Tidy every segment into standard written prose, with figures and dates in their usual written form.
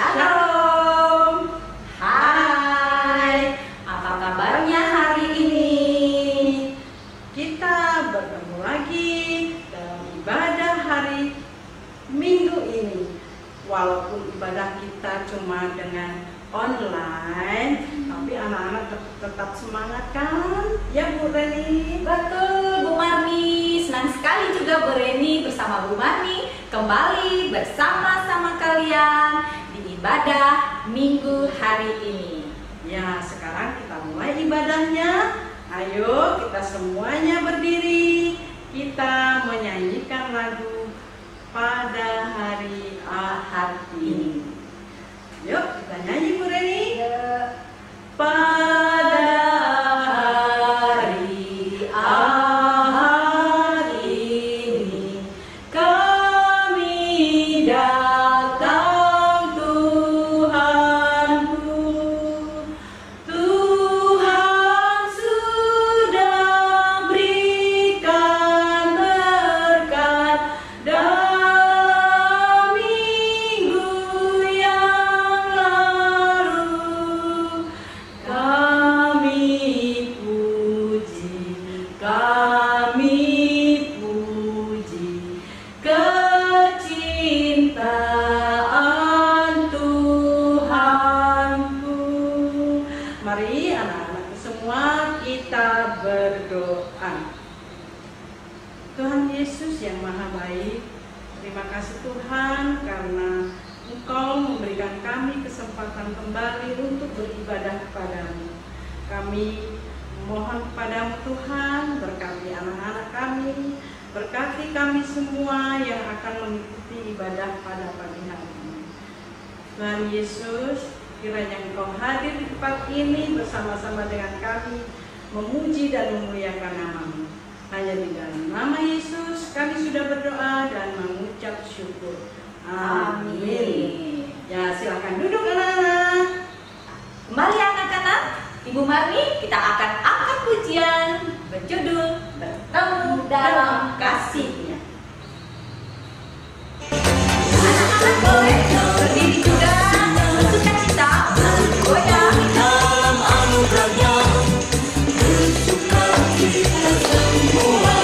Shalom. Hai, apa kabarnya hari ini? Kita bertemu lagi dalam ibadah hari Minggu ini. Walaupun ibadah kita cuma dengan online, tapi anak-anak tetap semangat kan? Ya Bu Reni? Betul Bu Marni, senang sekali juga Bu Reni bersama Bu Marni kembali bersama-sama kalian di ibadah Minggu hari ini. Ya, sekarang kita mulai ibadahnya. Ayo kita semuanya berdiri. Kita menyanyikan lagu pada hari Ahad ini. Yuk kita nyanyi Bu Reni. Pada hari Ahad ini kami datang Tuhanku. Tuhan sudah berikan berkat dalam minggu yang lalu. Kami puji kecintaan Tuhanku. Mari anak-anakku semua kita berdoa. Tuhan Yesus yang Maha Baik, terima kasih Tuhan karena Engkau memberikan kami kesempatan kembali untuk beribadah kepadamu. Kami mohon kepadamu Tuhan, berkati anak-anak kami, berkati kami semua yang akan mengikuti ibadah pada pagi hari ini. Tuhan Yesus, kiranya Engkau hadir di tempat ini bersama-sama dengan kami, memuji dan memuliakan nama-Mu. Hanya di dalam nama Yesus kami sudah berdoa dan mengucap syukur. Amin. Ya, silakan duduk anak-anak. Kembali anak-anak, Ibu Marni, kita akan angkat pujian berjudul Bertemu dalam Kasih-Nya. Anak-anak boleh berdiri juga, bersukacita, bergoyang. Dalam anugerahnya bersuka kita semua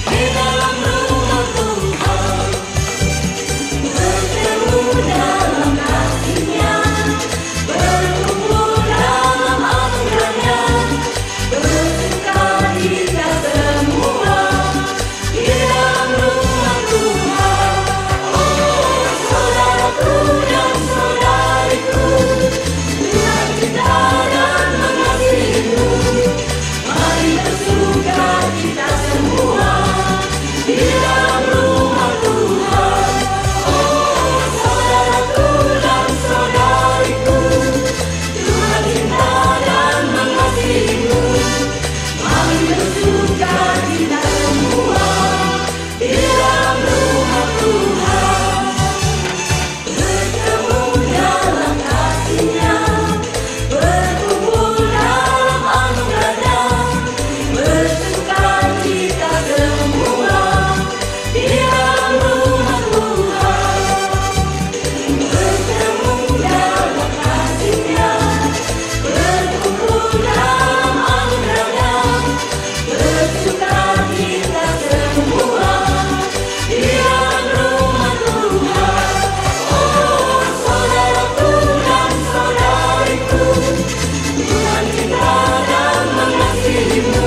di dalam rumah Tuhan. Bertemu dalam kasih-Nya, berkumpul dalam anugerahnya, bersuka kita semua di dalam rumah Tuhan. Oh saudaraku dan saudariku, dengan cinta dan mengasihimu, mari bersuka kita semua di dalam rumah Tuhan. Oh saudaraku dan saudariku, dengan cinta dan mengasihimu, mari bersuka kita semua di dalam rumah Tuhan. Bertemu dalam kasih-Nya, berkumpul dalam anugerahnya, bersuka kita semua di dalam rumah Tuhan. Bertemu dalam kasih-Nya, berkumpul dalam anugerahnya, bersuka kita semua di dalam rumah Tuhan. Oh saudaraku dan saudariku, dengan cinta dan mengasihimu,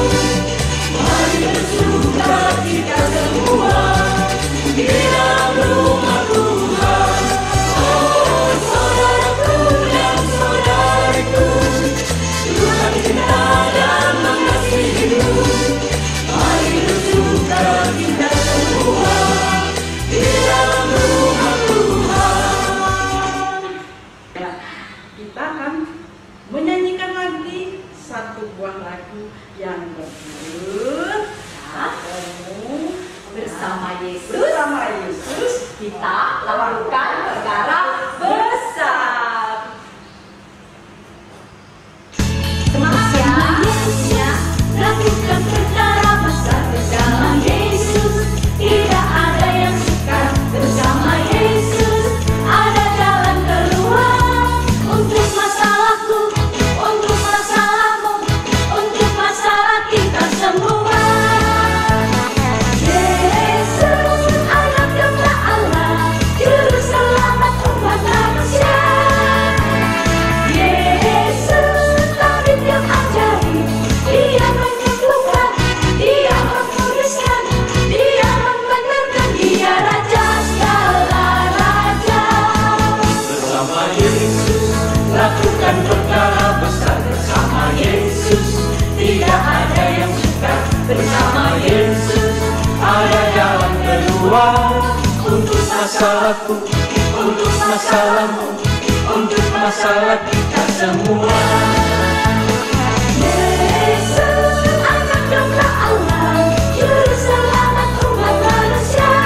mari bersuka kita semua di dalam rumah Tuhan. Oh saudaraku dan saudariku, dengan cinta dan mengasihimu, mari bersuka kita semua di dalam rumah Tuhan. Ya, kita akan menyanyikan lagi satu buah lagu yang berjudul Bertemu Bersama Yesus, bersama Yesus kita lakukan perkara besar. Semangat ya. Lakukan perkara besar bersama Yesus. Tidak ada yang sukar bersama Yesus. Ada jalan keluar. masalahku, untuk masalahmu, untuk masalah kita semua. Yesus, anak domba Allah, juru selamat umat manusia.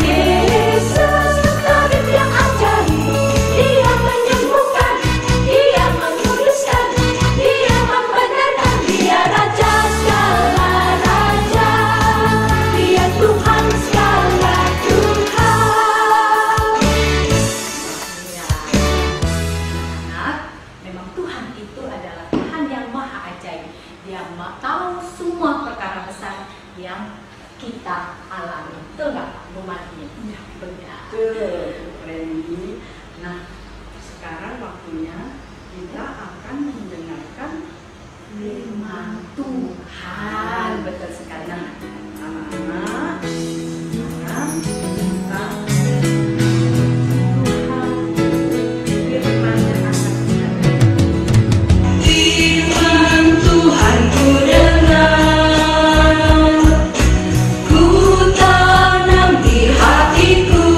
Yesus, tabib yang ajaib, Dia menyembuhkan, Dia menguduskan, Dia membenarkan, Dia Raja segala raja, Dia Tuhan segala Tuhan. Ya, anak, memang Tuhan itu adalah Tuhan yang maha ajaib. Dia tahu semua perkara besar yang kita alami. Betul nggak, Bu Marni? Ya, Benar. betul, Randy. Nah, sekarang waktunya kita akan mendengarkan Firman Tuhan. Betul sekali. Nah, anak-anak, sekarang kita Tuhan firman yang akan kita dengar. Firman Tuhan ku dengar, ku tanam di hatiku,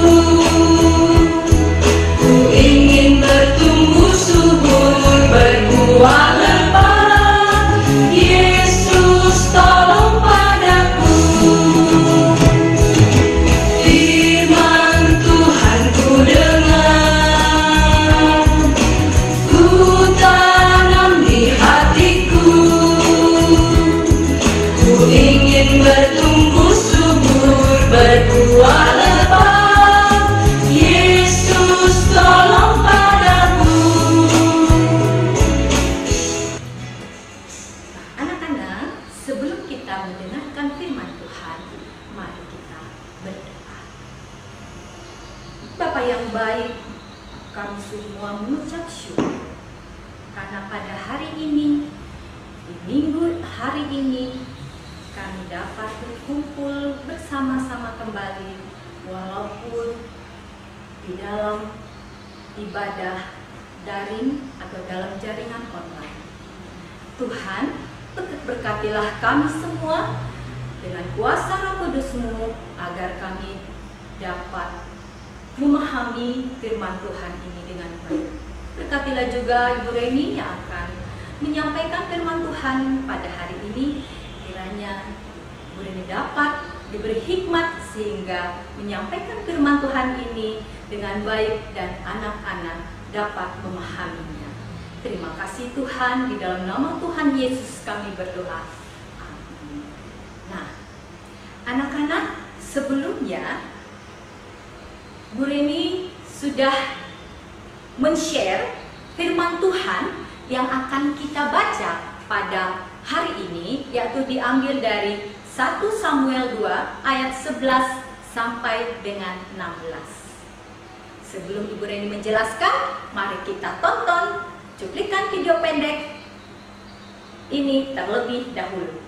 ku ingin bertumbuh subur, berbuah lebat. Yesus tolong padaku. Firman Tuhan ku dengar, ku tanam di hatiku, ku ingin bertumbuh subur, berbuah lebat. Yesus tolong padaku. Anak-anak, sebelum kita mendengarkan firman Tuhan, mari kita berdoa. Bapa yang baik, kami semua mengucap syukur karena pada hari ini, di minggu hari ini, kami dapat berkumpul bersama-sama kembali walaupun di dalam ibadah daring atau dalam jaringan online. Tuhan, berkatilah kami semua dengan kuasa Roh Kudus-Mu agar kami dapat memahami firman Tuhan ini dengan baik. Berkatilah juga Ibu Reni yang akan menyampaikan firman Tuhan pada hari ini. Kiranya Ibu Reni dapat diberi hikmat sehingga menyampaikan firman Tuhan ini dengan baik dan anak-anak dapat memahaminya. Terima kasih Tuhan, di dalam nama Tuhan Yesus kami berdoa. Amin. Nah, anak-anak, sebelumnya Bu Reni sudah men-share firman Tuhan yang akan kita baca pada hari ini, yaitu diambil dari 1 Samuel 2 ayat 11 sampai dengan 16. Sebelum Ibu Reni menjelaskan, mari kita tonton cuplikan video pendek ini terlebih dahulu.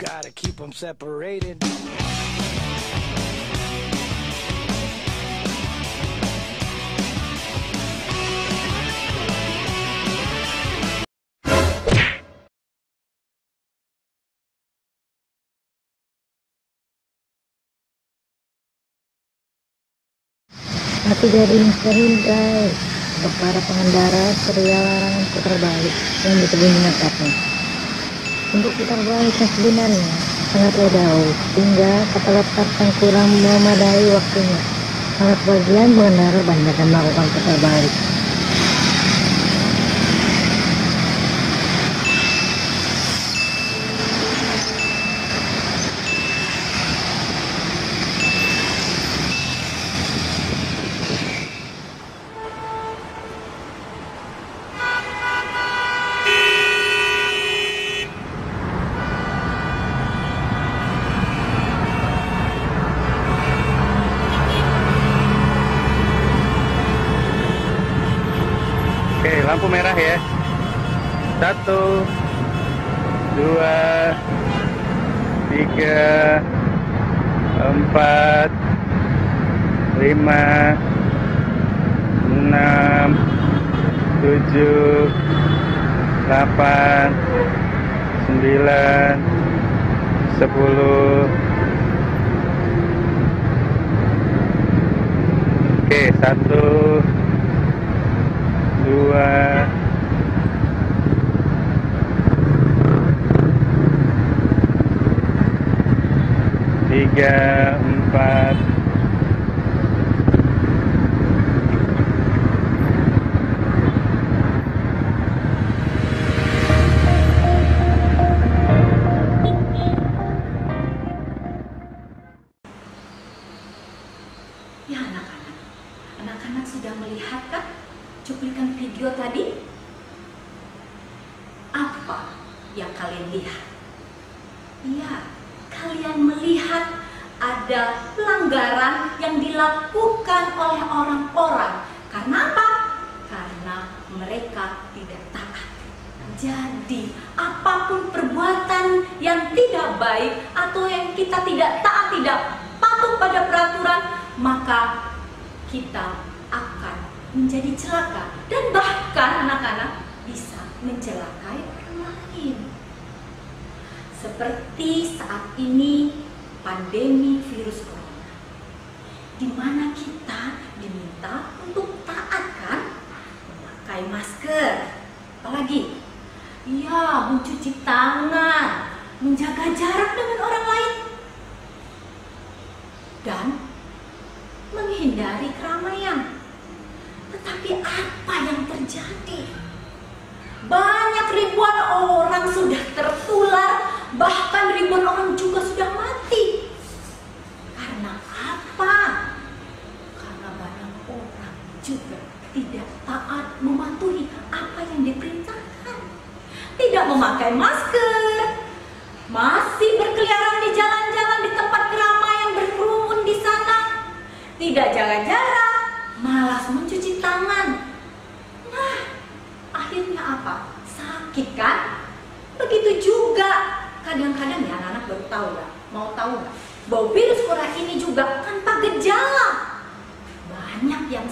Gotta keep them separated. Aku jadi inspirin guys untuk para pengendara setia larangan putar balik yang disembunyikan atapnya. Untuk putar balik yang sebenarnya sangatlah jauh, sehingga kata letak yang kurang memadai waktunya. Sangat bagian pengendara banyak yang melakukan putar balik. lampu merah ya. 1, 2, 3, 4, 5, 6, 7, 8, 9, 10. Oke, 1, 2, 3, 4. Ya anak-anak, anak-anak sudah melihat kan cuplikan video tadi? Apa yang kalian lihat? Iya, kalian melihat ada pelanggaran yang dilakukan oleh orang-orang. Karena apa? Karena mereka tidak taat. Jadi, apapun perbuatan yang tidak baik atau yang kita tidak taat, tidak patuh pada peraturan, maka kita akan menjadi celaka dan bahkan anak-anak bisa mencelakai orang lain. Seperti saat ini pandemi virus corona, di mana kita diminta untuk taat kan, memakai masker, apalagi ya mencuci tangan, menjaga jarak dengan orang lain, dan menghindari keramaian. Tetapi apa yang terjadi? Banyak ribuan orang sudah tertular, bahkan ribuan orang juga sudah mati. Karena apa? Karena banyak orang juga tidak taat mematuhi apa yang diperintahkan. Tidak memakai masker, masih berkeliaran di jalan-jalan di tempat keramaian berkerumun di sana, tidak jaga jarak, malas mencuci tangan. Nah, akhirnya apa? Sakit kan? Begitu juga kadang-kadang ya anak-anak baru tahu ya, mau tahu nggak? Bahwa virus corona ini juga tanpa gejala. Banyak yang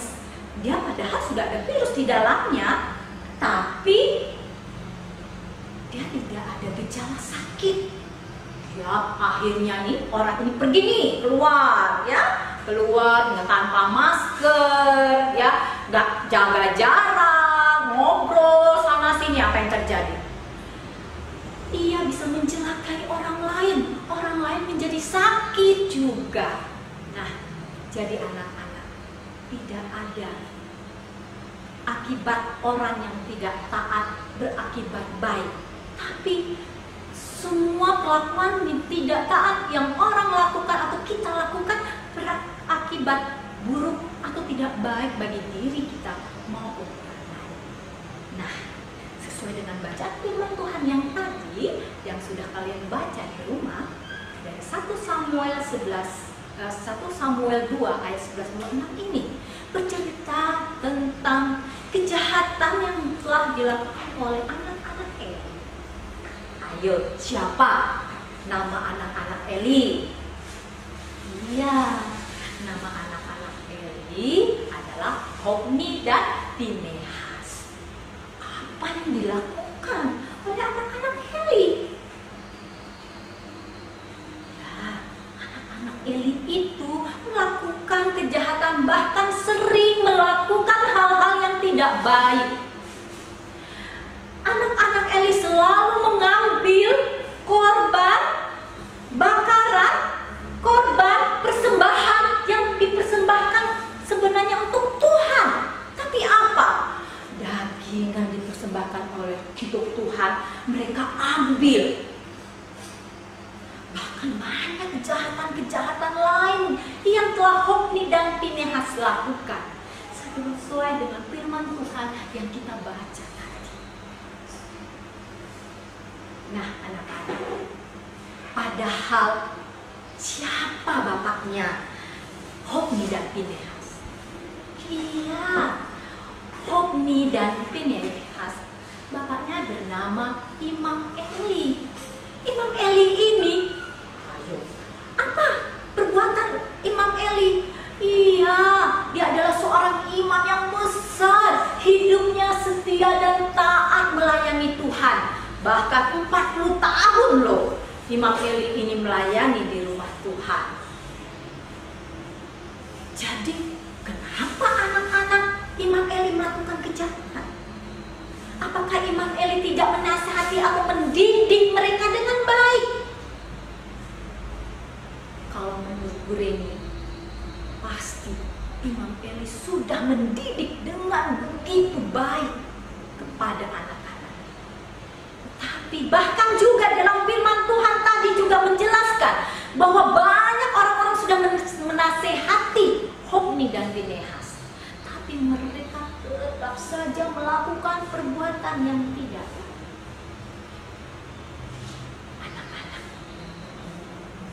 dia padahal sudah ada virus di dalamnya, tapi dia tidak ada gejala sakit. Ya akhirnya nih orang ini pergi nih keluar dengan tanpa masker, ya nggak jaga jarak, ngobrol sana sini. Apa yang terjadi? Ia bisa mencelakai orang lain menjadi sakit juga. Nah, jadi anak-anak, tidak ada akibat orang yang tidak taat berakibat baik, tapi semua kelakuan yang tidak taat yang orang lakukan atau kita lakukan berakibat buruk atau tidak baik bagi diri kita maupun orang lain. Nah, sesuai dengan bacaan firman Tuhan yang tadi yang sudah kalian baca di rumah dari 1 Samuel 2 ayat 11-16 ini bercerita tentang kejahatan yang telah dilakukan oleh anak-anak Eli. Ayo, siapa nama anak-anak Eli? Iya, nama anak-anak Eli adalah Hofni dan Pinehas. Apa yang dilakukan oleh anak-anak Eli? Ya, anak-anak Eli itu melakukan kejahatan, bahkan sering melakukan hal-hal yang tidak baik. Anak-anak Eli selalu mengambil korban bakaran, korban persembahan yang dipersembahkan sebenarnya untuk Tuhan. Tapi apa? Daging yang dipersembahkan untuk Tuhan mereka ambil. Bahkan banyak kejahatan-kejahatan lain yang telah Hofni dan Pinehas lakukan sesuai dengan firman Tuhan yang kita baca tadi. Nah, anak-anak, padahal siapa bapaknya Hofni dan Pinehas? Iya, Hofni dan Pinehas, bapaknya bernama Imam Eli. Imam Eli ini, apa perbuatan Imam Eli? Iya, dia adalah seorang imam yang besar, hidupnya setia dan taat melayani Tuhan. Bahkan 40 tahun loh Imam Eli ini melayani di rumah Tuhan. Jadi kenapa anak-anak Imam Eli melakukan kejahatan? Apakah Imam Eli tidak menasihati atau mendidik mereka dengan baik? Kalau menurut Bu Reni, pasti Imam Eli sudah mendidik dengan begitu baik kepada anak-anak. Tapi bahkan juga dalam firman Tuhan tadi juga menjelaskan bahwa banyak orang-orang sudah menasehati Hofni dan Pinehas, tapi mereka tetap saja melakukan perbuatan yang tidak baik. Anak-anak,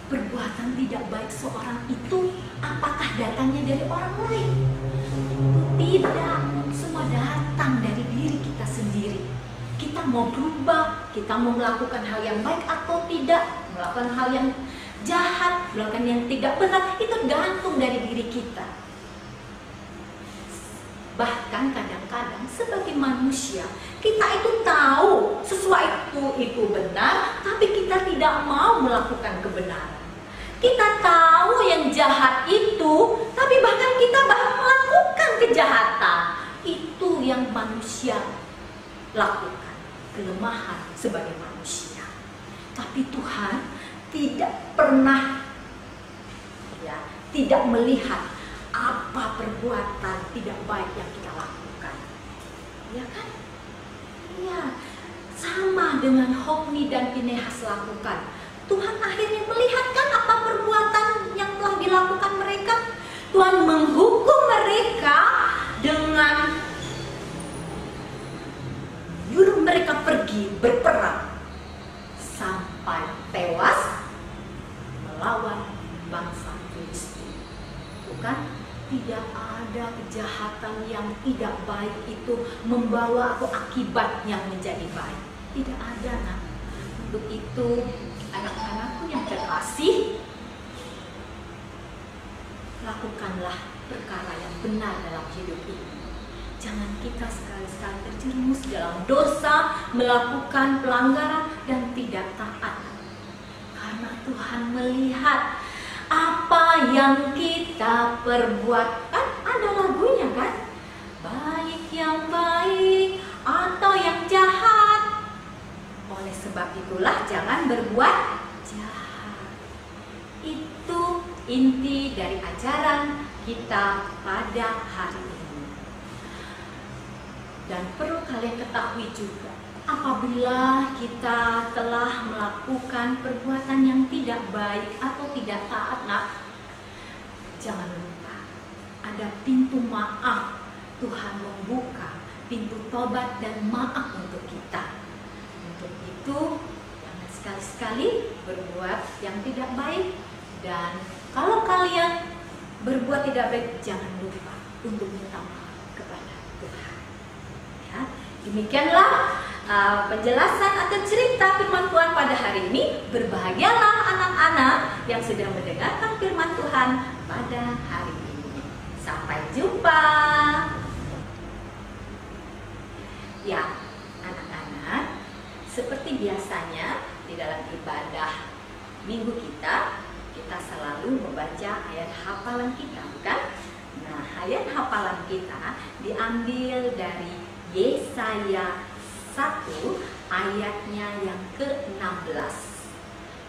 perbuatan tidak baik seorang itu apakah datangnya dari orang lain? Tidak, semua datang dari diri kita sendiri. Kita mau berubah, kita mau melakukan hal yang baik atau tidak, melakukan hal yang jahat, melakukan yang tidak benar, itu gantung dari diri kita. Bahkan kadang-kadang sebagai manusia, kita itu tahu sesuatu itu benar, tapi kita tidak mau melakukan kebenaran. Kita tahu yang jahat itu, tapi bahkan kita melakukan kejahatan. Itu yang manusia lakukan, kelemahan sebagai manusia. Tapi Tuhan tidak pernah tidak melihat apa perbuatan tidak baik yang kita lakukan. Ya kan? Iya, sama dengan Hofni dan Pinehas lakukan. Tuhan akhirnya melihat kan apa perbuatan yang telah dilakukan mereka. Tuhan menghukum mereka dengan nyuruh mereka pergi berperang sampai tewas melawan bangsa Filistin. Bukan? Tidak ada kejahatan yang tidak baik itu membawa atau akibat yang menjadi baik. Tidak ada, nak. Untuk itu, anak-anakku yang terkasih, lakukanlah perkara yang benar dalam hidup ini. Jangan kita sekali-sekali terjerumus dalam dosa, melakukan pelanggaran dan tidak taat. Karena Tuhan melihat apa yang kita perbuat. Kan ada lagunya kan? Baik yang baik atau yang jahat. Oleh sebab itulah jangan berbuat jahat. Itu inti dari ajaran kita pada hari ini. Dan perlu kalian ketahui juga, apabila kita telah melakukan perbuatan yang tidak baik atau tidak taat, jangan lupa ada pintu maaf. Tuhan membuka pintu tobat dan maaf untuk kita. Untuk itu jangan sekali-sekali berbuat yang tidak baik. Dan kalau kalian berbuat tidak baik, jangan lupa untuk minta maaf kepada Tuhan. Ya, demikianlah penjelasan atau cerita firman Tuhan pada hari ini. Berbahagialah anak-anak yang sudah mendengarkan firman Tuhan pada hari ini. Sampai jumpa. Ya, anak-anak, seperti biasanya di dalam ibadah minggu kita selalu membaca ayat hafalan kita, bukan? Nah, ayat hafalan kita diambil dari Yesaya 1 ayatnya yang ke-16.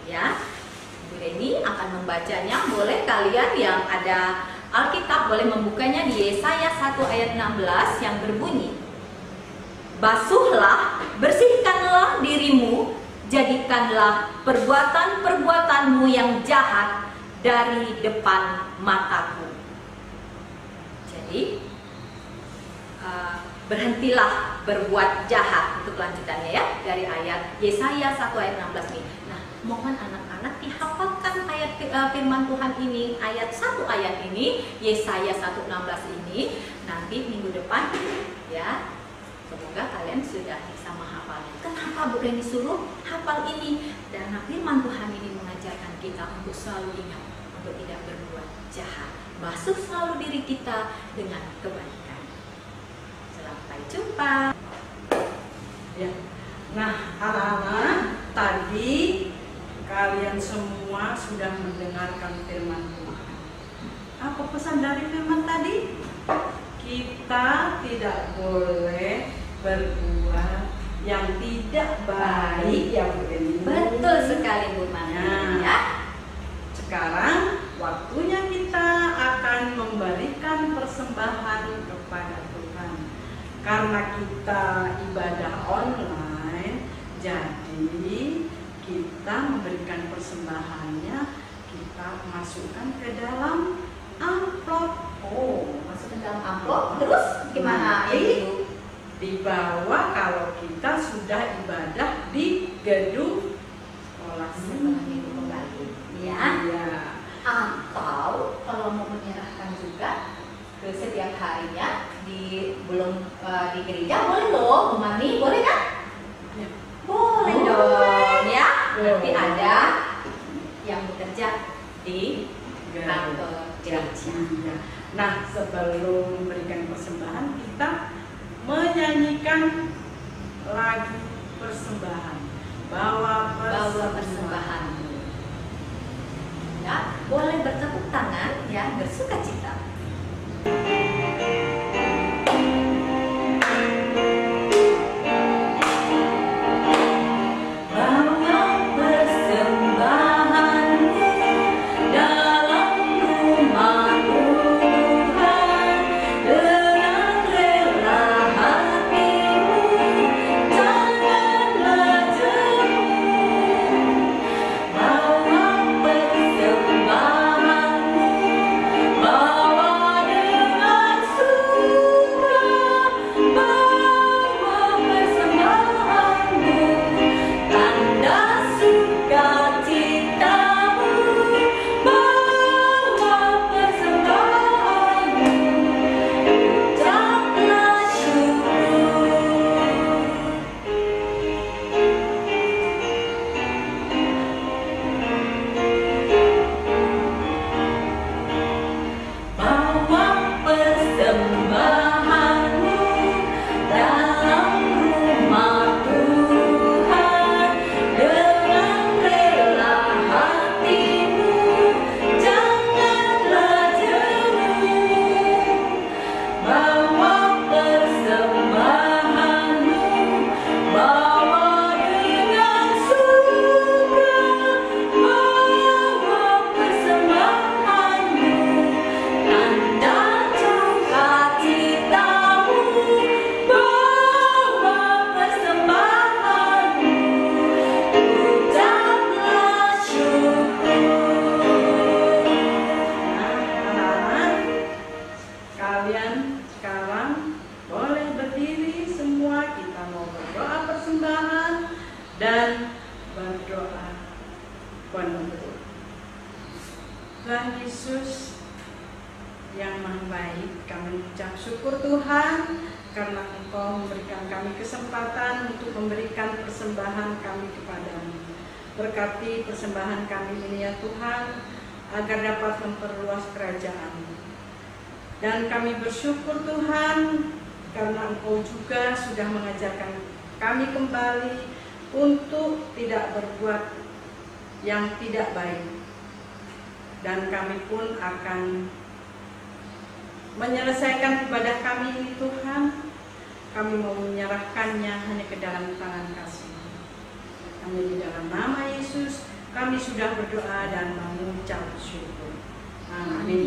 Ya, Bu Reni akan membacanya. Boleh kalian yang ada Alkitab boleh membukanya di Yesaya 1 ayat 16 yang berbunyi, basuhlah, bersihkanlah dirimu, jadikanlah perbuatan-perbuatanmu yang jahat dari depan mataku. Jadi berhentilah berbuat jahat. Untuk lanjutannya ya, dari ayat Yesaya 1 ayat 16 ini. Nah, mohon anak-anak dihafalkan ayat firman Tuhan ini, ayat 1 ayat ini, Yesaya 1:16 ini. Nanti minggu depan Ya, semoga kalian sudah bisa menghafalnya. Kenapa bukan disuruh hafal ini? Karena firman Tuhan ini mengajarkan kita untuk selalu ingat, untuk tidak berbuat jahat, basuh selalu diri kita dengan kebaikan. Sampai jumpa. Ya. Nah, anak-anak, tadi kalian semua sudah mendengarkan firman Tuhan. Apa pesan dari firman tadi? Kita tidak boleh berbuat yang tidak baik, ya Bu Eni. Betul sekali Bu Mami. Nah, Ya. sekarang waktunya kita akan memberikan persembahan kepada Tuhan. Karena kita ibadah online, jadi kita memberikan persembahannya, kita masukkan ke dalam amplop. Oh, masuk ke dalam amplop. Terus gimana? Nanti di bawah kalau kita sudah ibadah di gedung sekolah Setelah minggu kembali. Ya. Ya. Atau kalau mau menyerahkan juga ke setiap harinya belum di gereja, boleh loh Bu Mami, boleh kan? Ya. Boleh dong ya. Nanti ada yang bekerja di kantor gereja. Ya. Nah, sebelum memberikan persembahan, kita menyanyikan lagu persembahan. Bawa persembahan. Ya, boleh bertepuk tangan ya, bersukacita. Tuhan Yesus yang Maha Baik, kami mengucap syukur Tuhan karena Engkau memberikan kami kesempatan untuk memberikan persembahan kami kepadamu. Berkati persembahan kami ini ya Tuhan, agar dapat memperluas kerajaan-Mu. Dan kami bersyukur Tuhan karena Engkau juga sudah mengajarkan kami kembali untuk tidak berbuat yang tidak baik. Dan kami pun akan menyelesaikan ibadah kami ini Tuhan. Kami mau menyerahkannya hanya ke dalam tangan kasih. Hanya di dalam nama Yesus kami sudah berdoa dan mengucap syukur. Amin.